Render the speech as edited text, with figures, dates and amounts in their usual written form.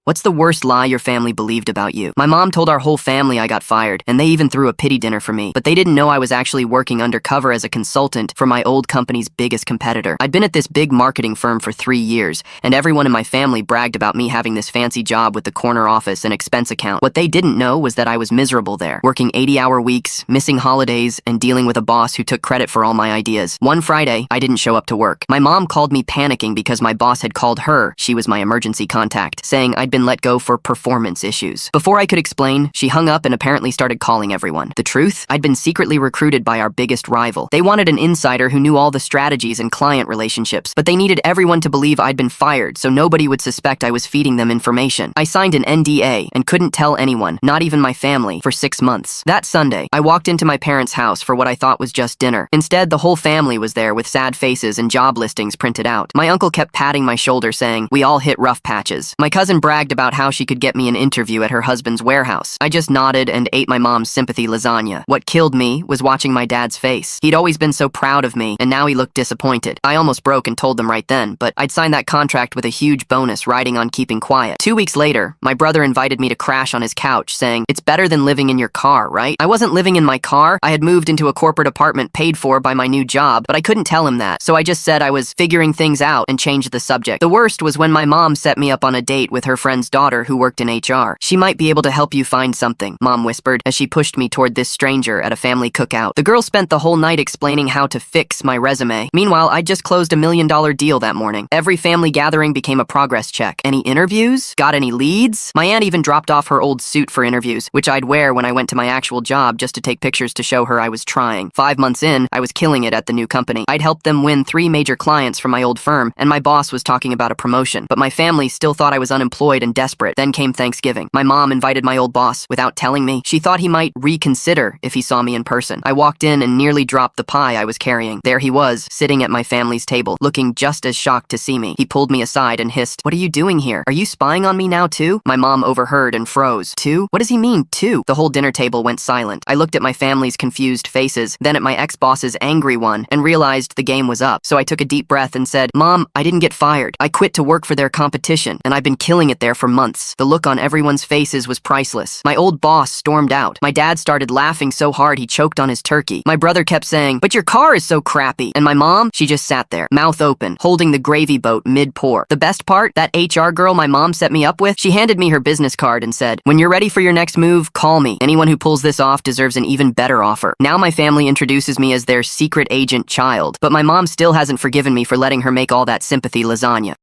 What's the worst lie your family believed about you? My mom told our whole family I got fired, and they even threw a pity dinner for me. But they didn't know I was actually working undercover as a consultant for my old company's biggest competitor. I'd been at this big marketing firm for 3 years, and everyone in my family bragged about me having this fancy job with the corner office and expense account. What they didn't know was that I was miserable there, working 80-hour weeks, missing holidays, and dealing with a boss who took credit for all my ideas. One Friday, I didn't show up to work. My mom called me panicking because my boss had called her, she was my emergency contact, saying I'd been let go for performance issues. Before I could explain, she hung up and apparently started calling everyone. The truth? I'd been secretly recruited by our biggest rival. They wanted an insider who knew all the strategies and client relationships, but they needed everyone to believe I'd been fired so nobody would suspect I was feeding them information. I signed an NDA and couldn't tell anyone, not even my family, for 6 months. That Sunday, I walked into my parents' house for what I thought was just dinner. Instead, the whole family was there with sad faces and job listings printed out. My uncle kept patting my shoulder saying, "We all hit rough patches." My cousin bragged about how she could get me an interview at her husband's warehouse. I just nodded and ate my mom's sympathy lasagna. What killed me was watching my dad's face. He'd always been so proud of me, and now he looked disappointed. I almost broke and told them right then, but I'd signed that contract with a huge bonus riding on keeping quiet. 2 weeks later, my brother invited me to crash on his couch, saying, "It's better than living in your car, right?" I wasn't living in my car. I had moved into a corporate apartment paid for by my new job, but I couldn't tell him that, so I just said I was figuring things out and changed the subject. The worst was when my mom set me up on a date with her friend's daughter who worked in HR. "She might be able to help you find something," Mom whispered as she pushed me toward this stranger at a family cookout. The girl spent the whole night explaining how to fix my resume. Meanwhile, I'd just closed $1 million deal that morning. Every family gathering became a progress check. Any interviews? Got any leads? My aunt even dropped off her old suit for interviews, which I'd wear when I went to my actual job just to take pictures to show her I was trying. 5 months in, I was killing it at the new company. I'd helped them win 3 major clients from my old firm, and my boss was talking about a promotion. But my family still thought I was unemployed and desperate. Then came Thanksgiving. My mom invited my old boss without telling me. She thought he might reconsider if he saw me in person. I walked in and nearly dropped the pie I was carrying. There he was, sitting at my family's table, looking just as shocked to see me. He pulled me aside and hissed, "What are you doing here? Are you spying on me now too?" My mom overheard and froze. "Too? What does he mean, too?" The whole dinner table went silent. I looked at my family's confused faces, then at my ex-boss's angry one, and realized the game was up. So I took a deep breath and said, "Mom, I didn't get fired. I quit to work for their competition, and I've been killing it there for months." The look on everyone's faces was priceless. My old boss stormed out. My dad started laughing so hard he choked on his turkey. My brother kept saying, "But your car is so crappy." And my mom, she just sat there, mouth open, holding the gravy boat mid-pour. The best part, that HR girl my mom set me up with, she handed me her business card and said, "When you're ready for your next move, call me. Anyone who pulls this off deserves an even better offer." Now my family introduces me as their secret agent child, but my mom still hasn't forgiven me for letting her make all that sympathy lasagna.